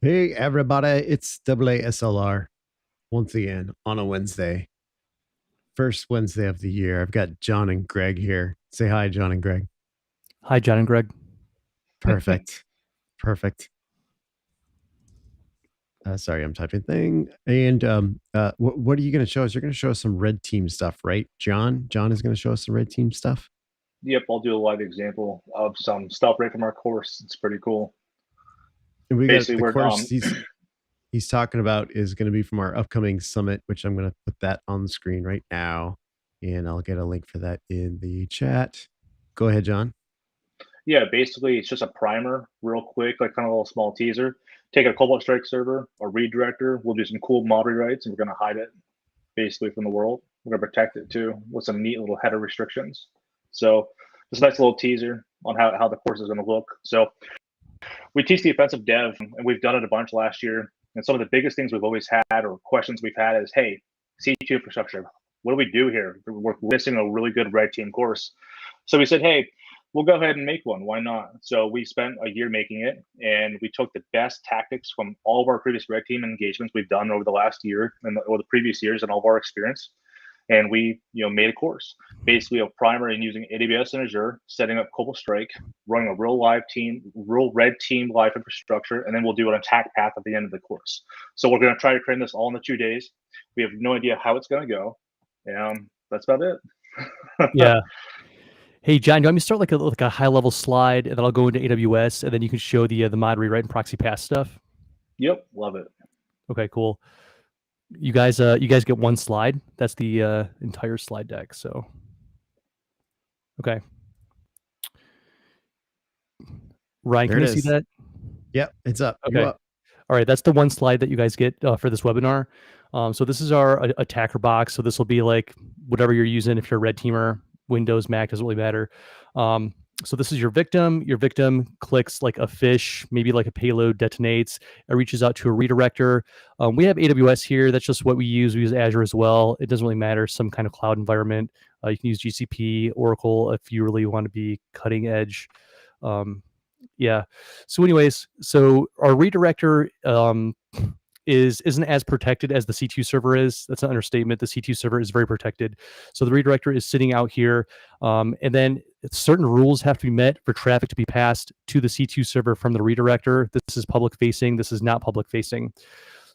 Hey everybody, it's AASLR once again on a Wednesday. First Wednesday of the year. I've got John and Greg here. Say hi, John and Greg. Hi, John and Greg. Perfect. Perfect. Sorry, I'm typing thing. And what are you going to show us? You're going to show us some red team stuff, right? John is going to show us some red team stuff. Yep, I'll do a live example of some stuff right from our course. It's pretty cool. And we got Basically, the we're course he's talking about is going to be from our upcoming summit, which I'm going to put that on the screen right now. And I'll get a link for that in the chat. Go ahead, John. yeah, basically it's just a primer, real quick, like kind of a little small teaser. Take a Cobalt Strike server, a redirector. We'll do some cool mod rewrites, and we're going to hide it basically from the world. We're going to protect it too with some neat little header restrictions. So just a nice little teaser on how the course is going to look. So we teach the offensive dev, and we've done it a bunch last year. And some of the biggest things we've always had or questions we've had is, hey, C2 infrastructure, what do we do here? We're missing a really good red team course. So we said, hey, we'll go ahead and make one. Why not? So we spent a year making it, and we took the best tactics from all of our previous red team engagements we've done over the last year or the previous years and all of our experience. And we, made a course, basically a primer and using AWS and Azure, setting up Cobalt Strike, running a real red team live infrastructure, and then we'll do an attack path at the end of the course. So we're going to try to train this all in the 2 days. We have no idea how it's going to go. That's about it. Yeah. Hey, John, do you want me to start like a high level slide, and then I'll go into AWS, and then you can show the mod rewrite and proxy pass stuff? Yep, love it. Okay, cool. You guys get one slide. That's the entire slide deck. So, okay. Ryan, can you see that? Yep, it's up. Okay. Up. All right, that's the one slide that you guys get for this webinar. So this is our attacker box. So this will be like whatever you're using. If you're a red teamer, Windows, Mac, doesn't really matter. So this is your victim. Your victim clicks like a fish, maybe like a payload detonates. It reaches out to a redirector. We have AWS here. That's just what we use. We use Azure as well. It doesn't really matter. Some kind of cloud environment. You can use GCP, Oracle if you really want to be cutting edge. Yeah. So anyways, our redirector isn't as protected as the C2 server is. That's an understatement. The C2 server is very protected. So the redirector is sitting out here, and then certain rules have to be met for traffic to be passed to the C2 server from the redirector. This is public facing. This is not public facing.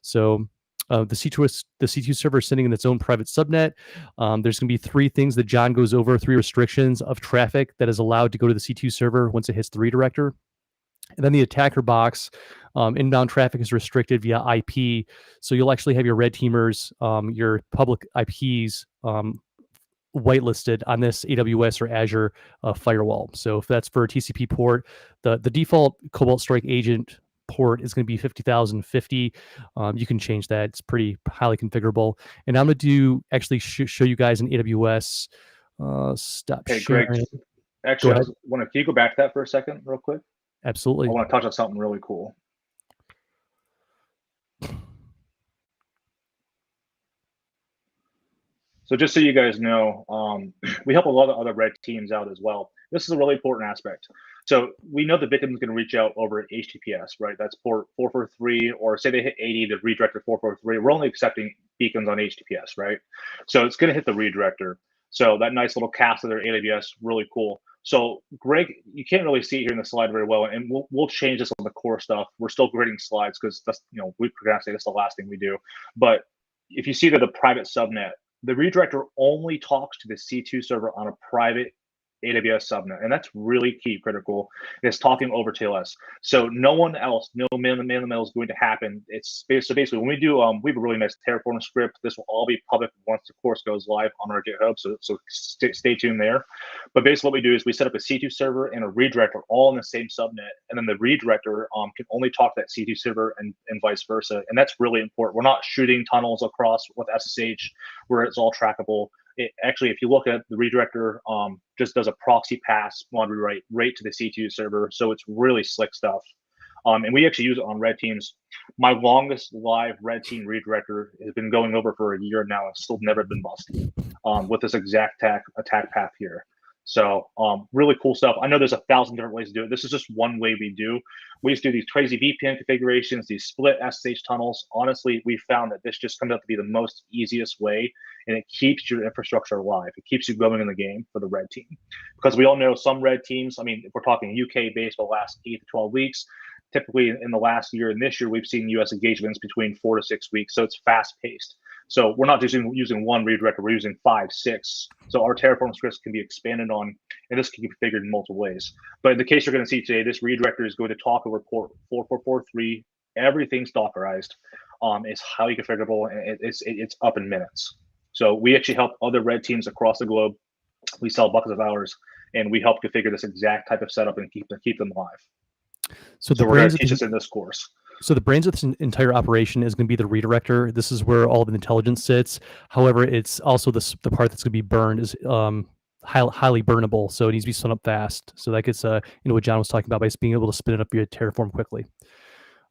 So the C2 server is sitting in its own private subnet. There's going to be 3 things that John goes over, 3 restrictions of traffic that is allowed to go to the C2 server once it hits the redirector. And then the attacker box, inbound traffic is restricted via IP. So you'll actually have your red teamers, your public IPs whitelisted on this AWS or Azure firewall. So if that's for a TCP port, the default Cobalt Strike agent port is going to be 50,050. You can change that. It's pretty highly configurable. And I'm going to show you guys an AWS. Stop sharing. Greg, actually, can you go back to that for a second real quick? Absolutely. I want to touch on something really cool. So just so you guys know, we help a lot of other red teams out as well. This is a really important aspect. So we know the victim is going to reach out over HTTPS, right? That's port 443, or say they hit 80, the redirector 443. We're only accepting beacons on HTTPS, right? So it's going to hit the redirector. So that nice little cast of their AWS, really cool. So Greg, you can't really see it here in the slide very well, and we'll change this on the core stuff. We're still grading slides because that's, we're gonna say that's the last thing we do. But if you see that the private subnet, the redirector only talks to the C2 server on a private AWS subnet, and that's really key, critical. It's talking over TLS, so no one else, no man in the middle is going to happen. So basically, when we do, we have a really nice Terraform script. This will all be public once the course goes live on our GitHub, so stay tuned there. But basically, what we do is we set up a C2 server and a redirector all in the same subnet, and then the redirector can only talk to that C2 server and vice versa, and that's really important. We're not shooting tunnels across with SSH where it's all trackable. Actually, if you look at the redirector, just does a proxy pass mod rewrite right to the C2 server. So it's really slick stuff. And we actually use it on red teams. My longest live red team redirector has been going over for a year now and still never been busted with this exact attack path here. So really cool stuff. I know there's 1,000 different ways to do it. This is just one way we do. We just do these crazy VPN configurations, these split SSH tunnels. Honestly, we found that this just comes out to be the most easiest way, and it keeps your infrastructure alive. It keeps you going in the game for the red team. Because we all know some red teams, I mean, if we're talking UK based for the last 8 to 12 weeks, typically in the last year and this year, we've seen US engagements between 4 to 6 weeks. So it's fast paced. So we're not just using one redirector, we're using 5, 6. So our Terraform scripts can be expanded on, and this can be configured in multiple ways. But in the case you're going to see today, this redirector is going to talk over port 4443. Everything's Dockerized. It's highly configurable, and it's up in minutes. So we actually help other red teams across the globe. We sell buckets of hours, and we help configure this exact type of setup and keep them live. So we're going to teach this in this course. So the brains of this entire operation is going to be the redirector. This is where all the intelligence sits. However, it's also the part that's going to be burned is highly burnable. So it needs to be spun up fast. So that gets what John was talking about by being able to spin it up your Terraform quickly.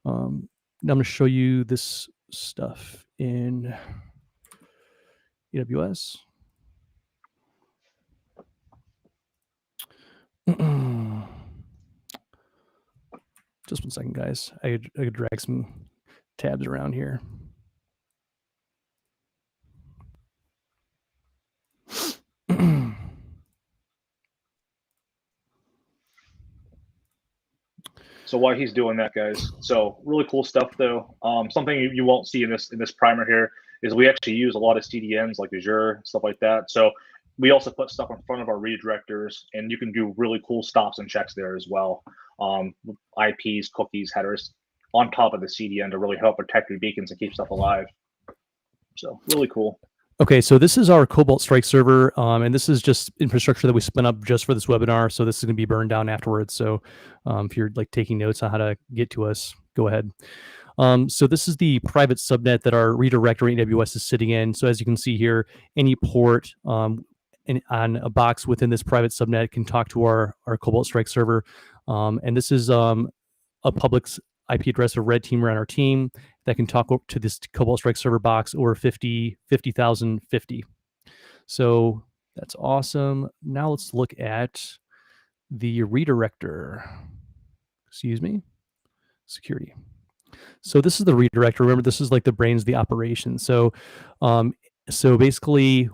Now I'm going to show you this stuff in AWS. Just 1 second, guys. I could drag some tabs around here. So while he's doing that, guys, so really cool stuff though. Something you won't see in this primer here is we actually use a lot of CDNs like Azure, stuff like that. So we also put stuff in front of our redirectors, and you can do really cool stops and checks there as well. IPs, cookies, headers on top of the CDN to really help protect your beacons and keep stuff alive. So really cool. Okay, so this is our Cobalt Strike server, and this is just infrastructure that we spin up just for this webinar. So this is going to be burned down afterwards. So if you're like taking notes on how to get to us, go ahead. So this is the private subnet that our redirector in AWS is sitting in. So as you can see here, any port on a box within this private subnet can talk to our Cobalt Strike server. And this is a public IP address of red teamer on our team that can talk to this Cobalt Strike server box over 50,050. So that's awesome. Now let's look at the redirector. Excuse me. Security. So this is the redirector. Remember, this is like the brains of the operation. So, so basically,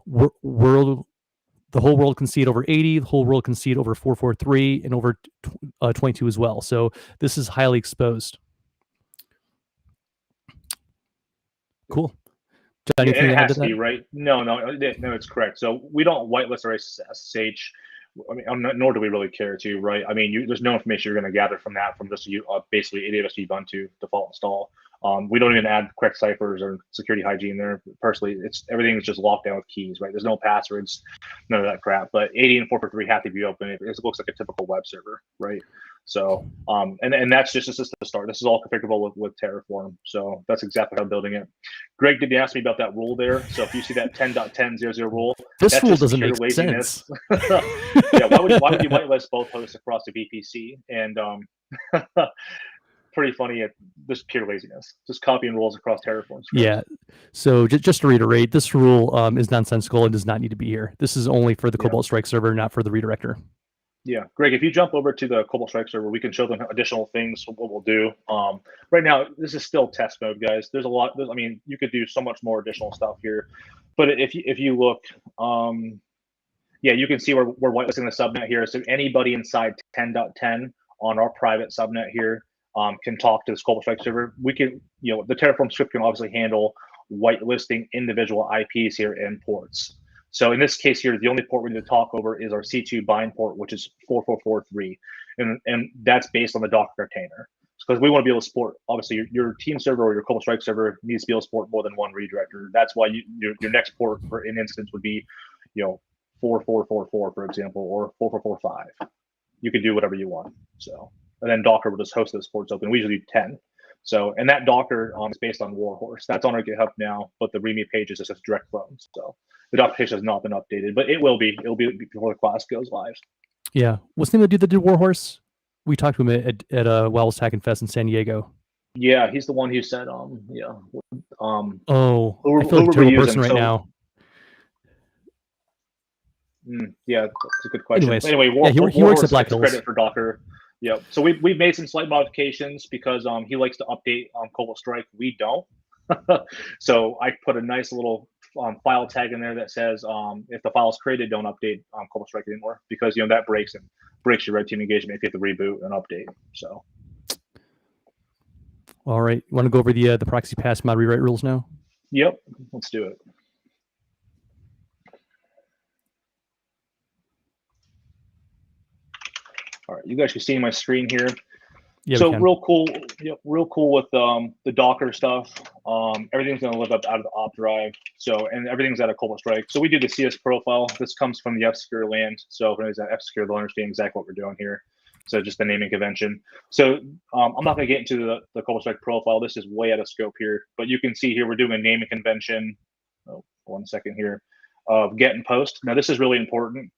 the whole world can see it over 80. The whole world can see it over 443 and over 22 as well. So this is highly exposed. Cool. John, yeah, it has to be, right? No, it's correct. So we don't whitelist our SSH. I mean, nor do we really care to, right? I mean, there's no information you're going to gather from that from just basically AWS Ubuntu default install. We don't even add correct ciphers or security hygiene there. Personally, everything is just locked down with keys, right? There's no passwords, none of that crap. But 80 and 443 have to be open. It looks like a typical web server, right? So, and that's just the start. This is all configurable with Terraform. So that's exactly how I'm building it. Greg did ask me about that rule there. So if you see that 10.10.00 rule, this rule doesn't make sense. Yeah, why would you whitelist both hosts across the VPC? And pretty funny, just pure laziness, just copying rules across Terraform. Yeah. So just to reiterate, this rule is nonsensical and does not need to be here. This is only for the Cobalt Strike server, not for the redirector. Yeah, Greg, if you jump over to the Cobalt Strike server, we can show them additional things, what we'll do. Right now, this is still test mode, guys. There's a lot. I mean, you could do so much more additional stuff here. But if you look, yeah, you can see we're whitelisting the subnet here. So anybody inside 10.10 on our private subnet here can talk to this Cobalt Strike server. We can, the Terraform script can obviously handle whitelisting individual IPs here and ports. So in this case here, the only port we need to talk over is our C2 bind port, which is 4443. And that's based on the Docker container. Because we want to be able to support, obviously, your team server or your Cobalt Strike server needs to be able to support more than one redirector. That's why your next port for an instance would be, 4444, for example, or 4445. You can do whatever you want. So, and then Docker will just host those ports open. We usually do 10. So, and that Docker is based on Warhorse. That's on our GitHub now, but the README page is just a direct clone. So the documentation has not been updated, but it will be. It'll be before the class goes live. Yeah. What's the name of the dude that did Warhorse? We talked to him at Wild's Hack and Fest in San Diego. Yeah, he's the one who said, yeah. I feel like a terrible person right now. Yeah, that's a good question. Anyways, But anyway, yeah, he works at Black gets Hills. credit for Docker. Yeah, so we've made some slight modifications because he likes to update Cobalt Strike. We don't. So I put a nice little file tag in there that says if the file is created, don't update Cobalt Strike anymore, because that breaks your red team engagement if you have to reboot and update. So. All right, you want to go over the proxy pass mod rewrite rules now? Yep, let's do it. All right, you guys can see my screen here. Yeah, so real cool with the Docker stuff. Everything's going to live up out of the op drive. So, and everything's out of Cobalt Strike. So we do the CS profile. This comes from the F-Secure land. So if anybody's at F-Secure, they'll understand exactly what we're doing here. So just the naming convention. So I'm not going to get into the Cobalt Strike profile. This is way out of scope here. But you can see here we're doing a naming convention. Oh, 1 second here. Of get and post. Now this is really important.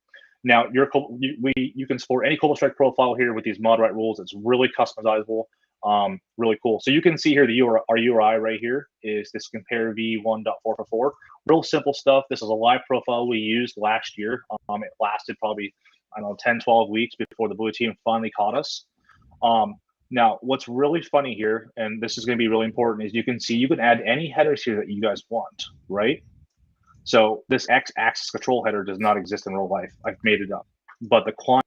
Now you can support any Cobalt Strike profile here with these mod right rules. It's really customizable, really cool. So you can see here our URI right here is this compare v1.444. Real simple stuff. This is a live profile we used last year. It lasted probably 10, 12 weeks before the blue team finally caught us. Now what's really funny here, and this is going to be really important, is you can see you can add any headers here that you guys want, right? So this X-axis control header does not exist in real life. I've made it up, but the client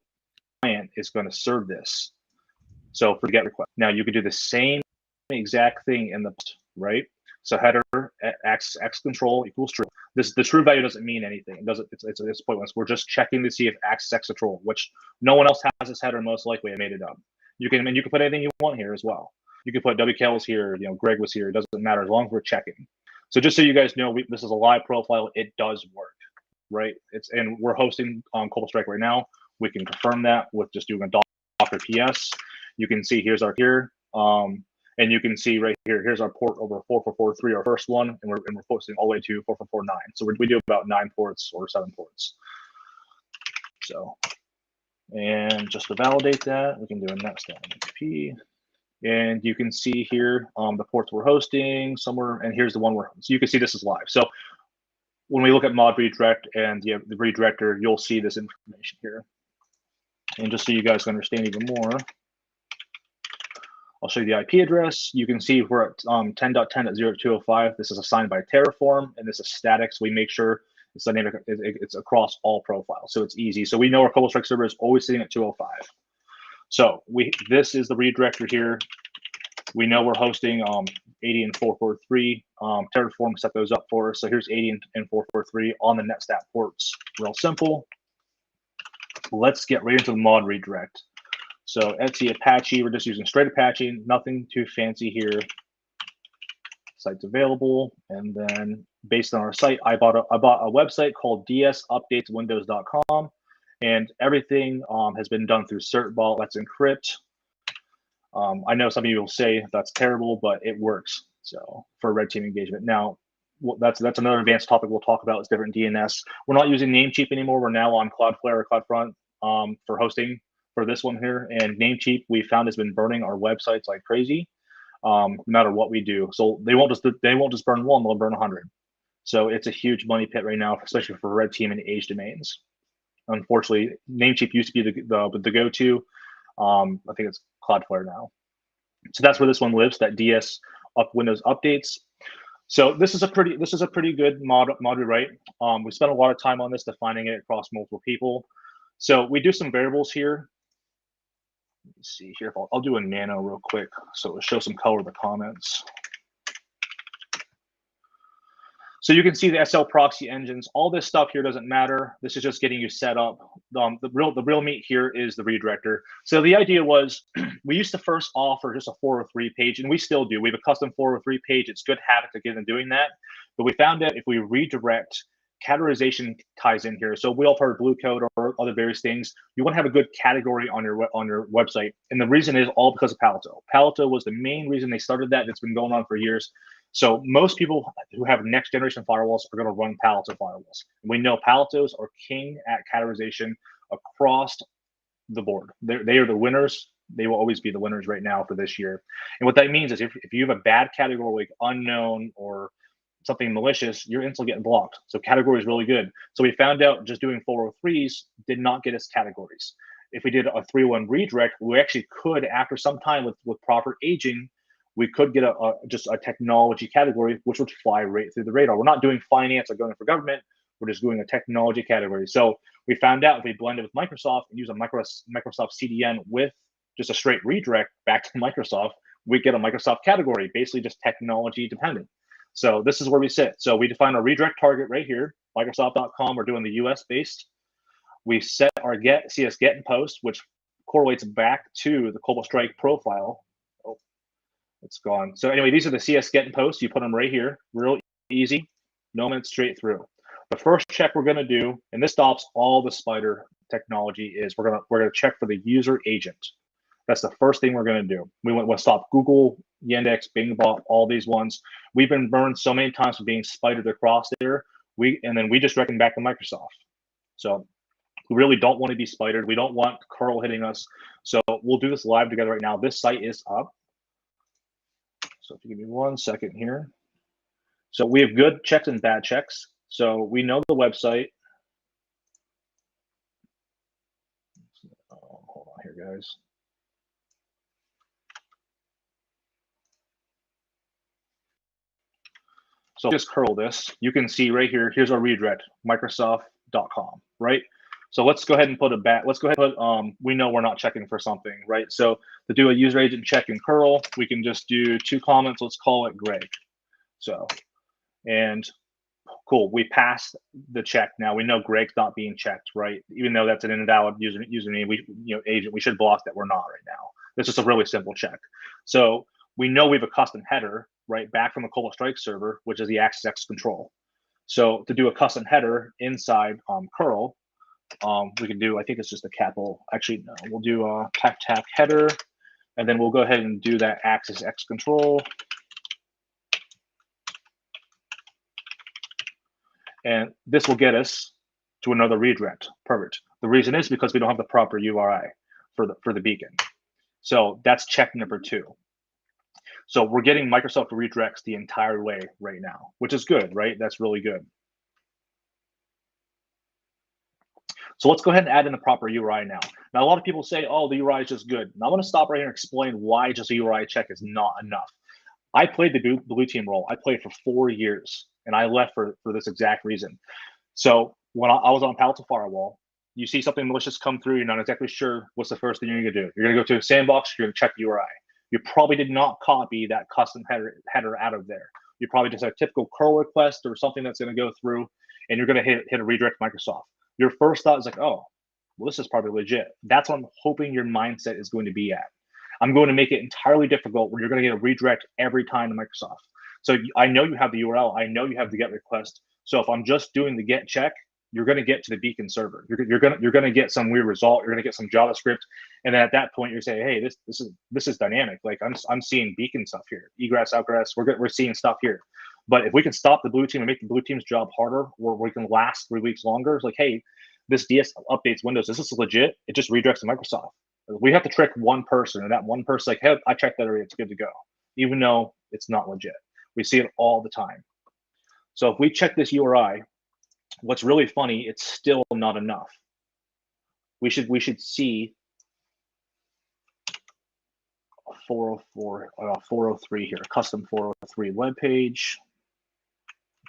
is going to serve this. So for get request, now you can do the same exact thing in the post, right? So header X control equals true. The true value doesn't mean anything. It doesn't. It's pointless. We're just checking to see if X control, which no one else has this header. Most likely, I made it up. You can put anything you want here as well. You can put WK was here. Greg was here. It doesn't matter as long as we're checking. So just so you guys know, this is a live profile. It does work, right? And we're hosting on Cobalt Strike right now. We can confirm that with just doing a Docker PS. You can see here's our here, and you can see right here. Here's our port over 4443, our first one, and we're posting all the way to 4449. So we do about 9 ports or 7 ports. So, and just to validate that, we can do a next NP. And you can see here the ports we're hosting somewhere, and here's the one so you can see this is live. So when we look at mod redirect and the redirector, you'll see this information here. And just so you guys can understand even more, I'll show you the IP address. You can see we're at 10.10.0205. This is assigned by Terraform, and this is static, so we make sure it's dynamic. It's across all profiles, so it's easy. So we know our Cobalt Strike server is always sitting at 205. So this is the redirector here. We know we're hosting 80 and 443. Terraform set those up for us. So here's 80 and 443 on the NetStat ports. Real simple. Let's get right into the mod redirect. So Etsy Apache, we're just using straight Apache, nothing too fancy here. Site's available, and then based on our site, I bought a website called dsupdateswindows.com. And everything has been done through Certvault. That's encrypt. I know some of you will say that's terrible, but it works. So for red team engagement. Now, that's another advanced topic we'll talk about. Is different DNS. We're not using Namecheap anymore. We're now on Cloudflare or CloudFront for hosting for this one here. And Namecheap we found has been burning our websites like crazy, no matter what we do. So they won't just burn one; they'll burn 100. So it's a huge money pit right now, especially for red team and age domains. Unfortunately, Namecheap used to be the go-to. I think it's Cloudflare now. So that's where this one lives. That DS Windows updates. So this is a pretty good mod rewrite. We spent a lot of time on this, defining it across multiple people. So we do some variables here. Let's see here. I'll do a nano real quick, so it'll show some color of the comments. So you can see the SL proxy engines. All this stuff here doesn't matter. This is just getting you set up. The real meat here is the redirector. So the idea was we used to first offer just a 403 page, and we still do. We have a custom 403 page. It's good habit to get in doing that. But we found that if we redirect, categorization ties in here. So we all heard blue code or other various things. You want to have a good category on your website. And the reason is all because of Paleto. Paleto was the main reason they started that. It's been going on for years. So most people who have next generation firewalls are going to run Paleto firewalls. And we know Paletos are king at categorization across the board. They are the winners. They will always be the winners right now for this year. And what that means is if you have a bad category like unknown or something malicious, you're instantly getting blocked. So category is really good. So we found out just doing 403s did not get us categories. If we did a 301 redirect, we actually could, after some time with proper aging, we could get just a technology category, which would fly right through the radar. We're not doing finance or going for government. We're just doing a technology category. So we found out if we blend it with Microsoft and use a Microsoft CDN with just a straight redirect back to Microsoft, we get a Microsoft category, basically just technology dependent. So this is where we sit. So we define our redirect target right here, Microsoft.com. We're doing the US based. We set our CS get and post, which correlates back to the Cobalt Strike profile. Oh, it's gone. So anyway, these are the CS get and post. You put them right here, real easy, no minutes straight through. The first check we're going to do, and this stops all the spider technology, is we're gonna check for the user agent. That's the first thing we're going to do. We'll stop Google, Yandex, Bing Bot, all these ones. We've been burned so many times for being spidered across there. And then we just reckon back to Microsoft. So we really don't want to be spidered. We don't want curl hitting us. So we'll do this live together right now. This site is up. So if you give me 1 second here. So we have good checks and bad checks. So we know the website. Oh, hold on here, guys. So just curl this. You can see right here, here's our redirect, Microsoft.com, right? So let's go ahead and put a let's go ahead and put, we know we're not checking for something, right? So to do a user agent check in curl, we can just do 2 comments. Let's call it Greg. So, and cool, we passed the check. Now we know Greg's not being checked, right? Even though that's an invalid username, agent, we should block that. We're not right now. This is a really simple check. So we know we have a custom header, right, back from the Cobalt Strike server, which is the AASLR control. So to do a custom header inside curl, we can do, I think it's just a capital. Actually, no, we'll do a tac header, and then we'll go ahead and do that AASLR control. And this will get us to another redirect. Perfect. The reason is because we don't have the proper URI for the beacon. So that's check number 2. So we're getting Microsoft redirects the entire way right now, which is good, right? That's really good. So let's go ahead and add in the proper URI now. Now, a lot of people say, oh, the URI is just good. Now I'm going to stop right here and explain why just a URI check is not enough. I played the blue team role. I played for 4 years, and I left for this exact reason. So when I was on Palo Alto Firewall, you see something malicious come through, you're not exactly sure what's the first thing you're going to do. You're going to go to a sandbox, you're going to check the URI. You probably did not copy that custom header out of there. You probably just had a typical curl request or something that's going to go through, and you're going to hit a redirect Microsoft. Your first thought is like, oh, well, this is probably legit. That's what I'm hoping your mindset is going to be at. I'm going to make it entirely difficult when you're going to get a redirect every time to Microsoft. So I know you have the URL. I know you have the GET request. So if I'm just doing the GET check, you're going to get to the beacon server. You're going to get some weird result. You're going to get some JavaScript, and then at that point you're saying, hey, this is dynamic. Like I'm seeing beacon stuff here, egress, outgress. We're seeing stuff here. But if we can stop the blue team and make the blue team's job harder, or we can last 3 weeks longer, it's like, hey, this DS updates Windows. This is legit. It just redirects to Microsoft. We have to trick one person, and that one person like, hey, I checked that area. It's good to go, even though it's not legit. We see it all the time. So if we check this URI, what's really funny, it's still not enough. We should see a 404, 403 here, a custom 403 web page.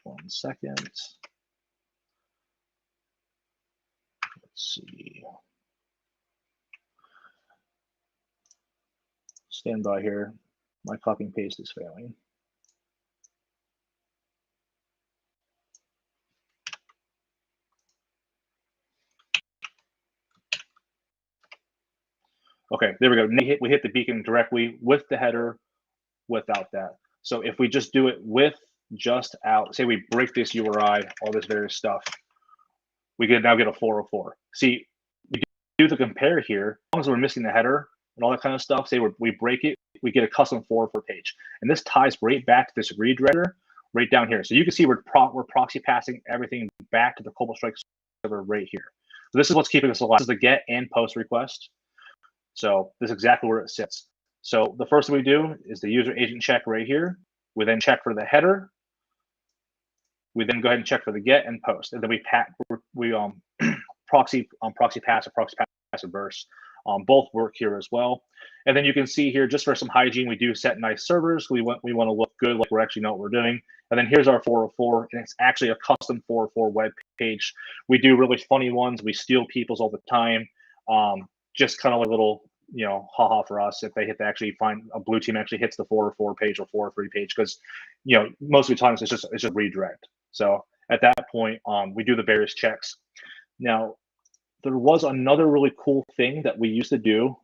1 second. Let's see. Stand by here. My copy and paste is failing. Okay, there we go. We hit the beacon directly with the header, without that. So if we just do it with just out, say we break this URI, all this various stuff, we could now get a 404. See, we do the compare here, as long as we're missing the header and all that kind of stuff, say we break it, we get a custom 404 page. And this ties right back to this redirector right down here. So you can see we're proxy passing everything back to the Cobalt Strike server right here. So this is what's keeping us alive. This is the get and post request. So this is exactly where it sits. So the first thing we do is the user agent check right here. We then check for the header. We then go ahead and check for the get and post, and then we proxy pass or proxy pass reverse. Both work here as well. And then you can see here, just for some hygiene, we do set nice servers. We want to look good, like we actually know what we're doing. And then here's our 404, and it's actually a custom 404 web page. We do really funny ones. We steal people's all the time. Just kind of like a little, haha for us if they hit to actually find a blue team actually hits the 404 page or 403 page, because most of the times it's just redirect. So at that point, we do the various checks. Now, there was another really cool thing that we used to do.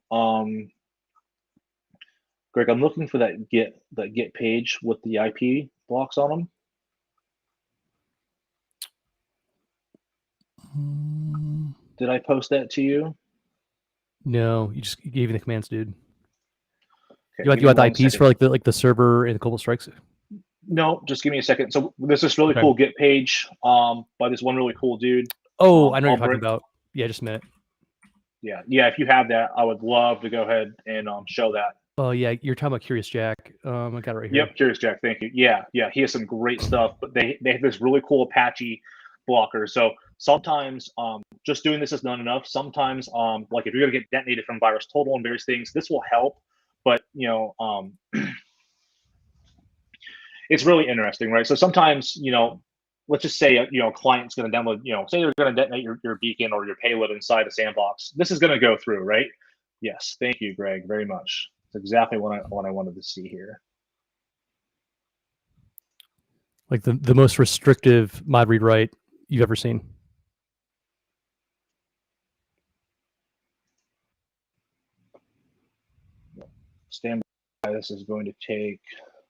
Greg, I'm looking for that get page with the IP blocks on them. Did I post that to you? No, you just gave me the commands, dude. Okay, you want the IPs for like the server and the global strikes? No, just give me a second. So there's this really cool get page by this one really cool dude. Oh, I know what you're talking about. Yeah, just a minute. Yeah. If you have that, I would love to go ahead and show that. Oh yeah, you're talking about Curious Jack. I got it right here. Yep, Curious Jack. Thank you. Yeah. He has some great stuff, but they have this really cool Apache blocker. So sometimes just doing this is not enough. Sometimes like if you're gonna get detonated from virus total and various things, this will help. But it's really interesting, right? So sometimes let's just say a client's going to download, say they're going to detonate your beacon or your payload inside a sandbox. This is going to go through, right? Yes, thank you, Greg, very much. That's exactly what I wanted to see here. Like the most restrictive mod read write you've ever seen. Stand by. This is going to take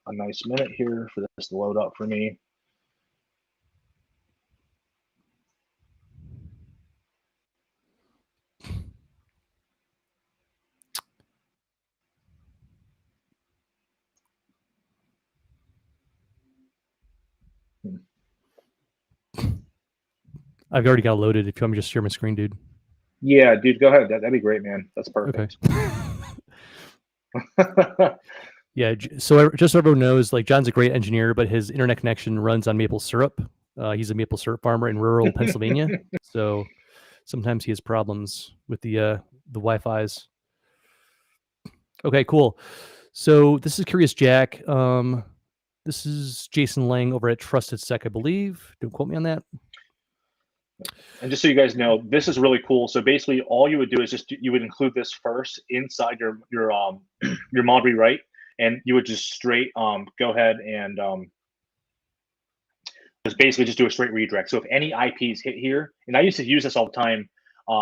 a nice minute here for this to load up for me. I've already got it loaded. If you want me to just share my screen, dude. Yeah, dude, go ahead. That'd be great, man. That's perfect. Okay. Yeah, so just so everyone knows, like John's a great engineer, but his internet connection runs on maple syrup. He's a maple syrup farmer in rural Pennsylvania, so sometimes he has problems with the Wi-Fi's. Okay, cool. So this is Curious Jack. This is Jason Lang over at Trusted Sec, I believe. Don't quote me on that. And just so you guys know, this is really cool. So basically, all you would do is you would include this first inside your mod rewrite, and you would just straight go ahead and just basically just do a straight redirect. So if any IPs hit here, and I used to use this all the time,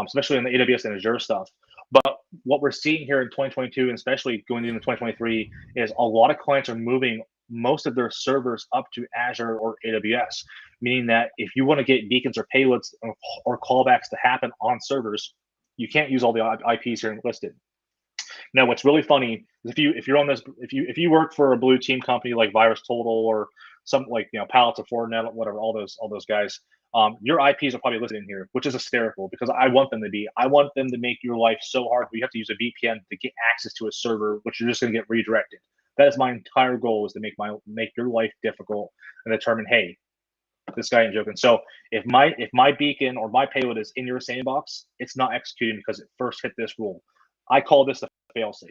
especially in the AWS and Azure stuff. But what we're seeing here in 2022, and especially going into 2023, is a lot of clients are moving most of their servers up to Azure or AWS, meaning that if you want to get beacons or payloads or callbacks to happen on servers, you can't use all the IPs here listed. Now, what's really funny is if you're on this, if you work for a blue team company like Virus Total or something like Pallets of Fortinet, whatever, all those guys, your IPs are probably listed in here, which is hysterical because I want them to be. I want them to make your life so hard. You have to use a VPN to get access to a server, which you're just going to get redirected. That is my entire goal, is to make your life difficult and determine, hey, this guy ain't joking. So if my beacon or my payload is in your sandbox, it's not executing because it first hit this rule. I call this the failsafe.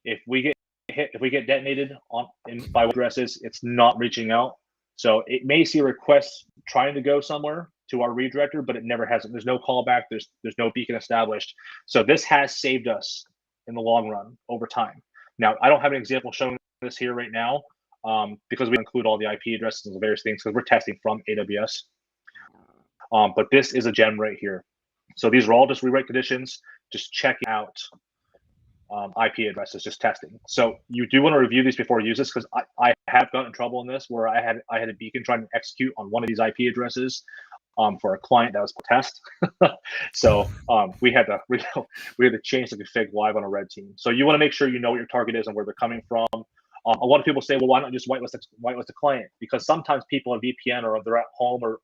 If we get detonated by addresses, it's not reaching out. So it may see requests trying to go somewhere to our redirector, but it never has. There's no callback. There's no beacon established. So this has saved us in the long run over time. Now, I don't have an example showing this here right now because we include all the IP addresses and various things because we're testing from AWS. But this is a gem right here. So these are all just rewrite conditions, just checking out IP addresses, just testing. So you do want to review these before you use this because I have gotten in trouble in this where I had a beacon trying to execute on one of these IP addresses for a client that was test. So we had to change the config live on a red team. So you want to make sure you know what your target is and where they're coming from. A lot of people say, well, why not just whitelist a client? Because sometimes people on VPN or they're at home or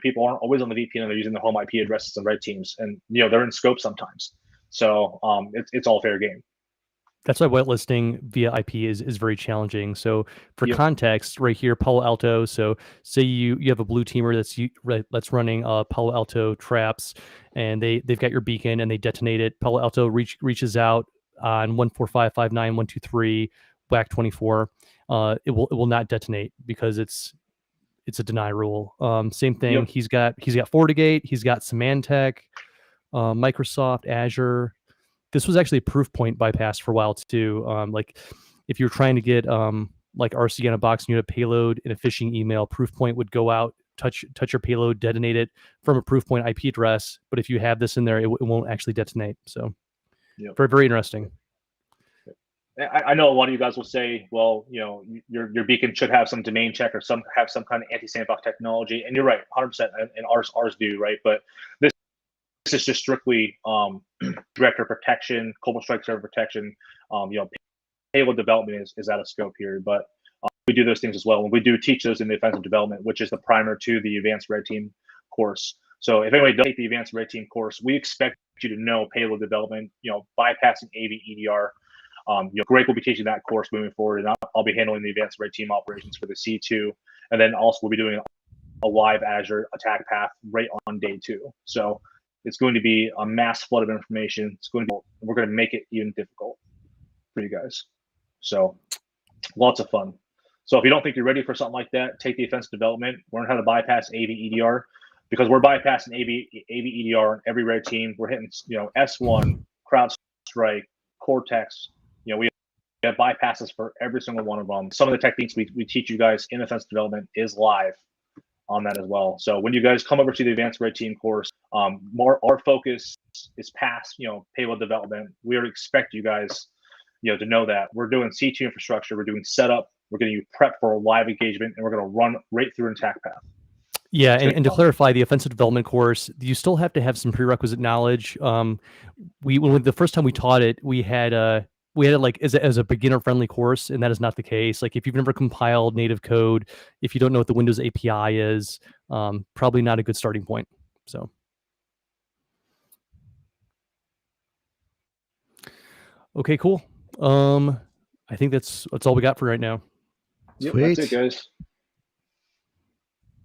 people aren't always on the VPN and they're using the home IP addresses and red teams, and they're in scope sometimes. So it's all fair game. That's why whitelisting via IP is very challenging. So for Yep. context, right here, Palo Alto. So say you have a blue teamer that's running Palo Alto traps, and they've got your beacon and they detonate it. Palo Alto reaches out on 145.59.123 WAC 24. It will not detonate because it's a deny rule. Same thing. Yep. He's got FortiGate. He's got Symantec, Microsoft, Azure. This was actually a proof point bypass for a while too. Like if you're trying to get like RC on a box and you had a payload in a phishing email, proof point would go out, touch your payload, detonate it from a proof point IP address. But if you have this in there, it won't actually detonate. So very, very interesting. I know a lot of you guys will say, well, your beacon should have some domain check or have some kind of anti-sandbox technology, and you're right, 100%, and ours do, right? But this is just strictly director protection, Cobalt Strike server protection. Payload development is out of scope here, but we do those things as well, and we do teach those in the offensive development, which is the primer to the Advanced Red Team course. So if anybody does take the Advanced Red Team course, we expect you to know payload development, bypassing AV EDR. Greg will be teaching that course moving forward, and I'll be handling the Advanced Red Team operations for the C2, and then also we'll be doing a live Azure attack path right on day 2. So it's going to be a mass flood of information. We're going to make it even difficult for you guys. So lots of fun. So if you don't think you're ready for something like that, take the offensive development, learn how to bypass AV EDR, because we're bypassing AV EDR on every red team. We're hitting S1, CrowdStrike, Cortex. We have bypasses for every single one of them. Some of the techniques we teach you guys in offensive development is live on that as well. So when you guys come over to the Advanced Red Team course, our focus is past payload development. We expect you guys to know that we're doing C2 infrastructure, we're doing setup, we're getting you prepped for a live engagement, and we're going to run right through an attack path. Yeah, and to clarify, the offensive development course, you still have to have some prerequisite knowledge. When the first time we taught it, we had it like as a beginner friendly course, and that is not the case. Like if you've never compiled native code, if you don't know what the Windows API is, probably not a good starting point. So. Okay, cool. I think that's all we got for right now. Yep, that's it, guys.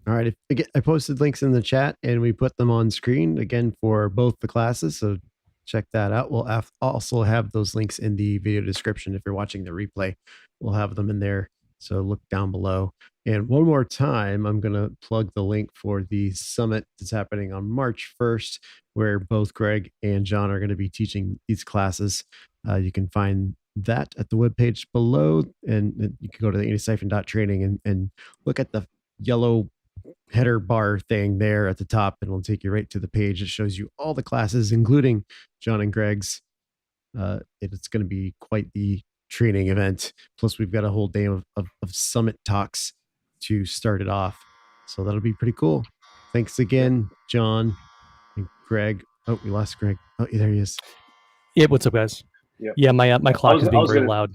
All right. I posted links in the chat and we put them on screen again for both the classes. So check that out. We'll also have those links in the video description. If you're watching the replay, we'll have them in there. So look down below. And one more time, I'm going to plug the link for the summit that's happening on March 1st, where both Greg and John are going to be teaching these classes. You can find that at the webpage below, and you can go to the Antisyphon.training and look at the yellow header bar thing there at the top, and it'll take you right to the page that shows you all the classes, including John and Greg's. It's going to be quite the training event. Plus, we've got a whole day of summit talks to start it off. So that'll be pretty cool. Thanks again, John and Greg. Oh, we lost Greg. Oh, there he is. Yeah, what's up, guys? Yep. Yeah, my clock is being very loud.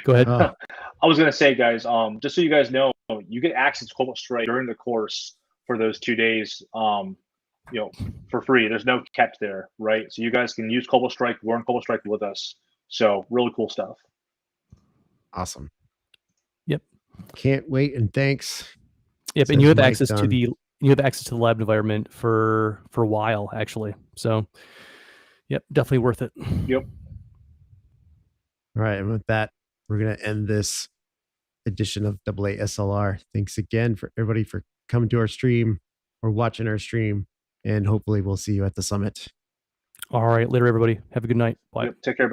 Go ahead. I was going to say, guys, just so you guys know, you get access to Cobalt Strike during the course for those 2 days, for free. There's no catch there, right? So you guys can use Cobalt Strike, learn Cobalt Strike with us. So really cool stuff. Awesome. Yep. Can't wait, and thanks. Yep, and you have access to the lab environment for a while, actually. So, yep, definitely worth it. Yep. All right, and with that, we're going to end this edition of AASLR. Thanks again for everybody for coming to our stream or watching our stream, and hopefully we'll see you at the summit. All right, later, everybody. Have a good night. Bye. Yep, take care.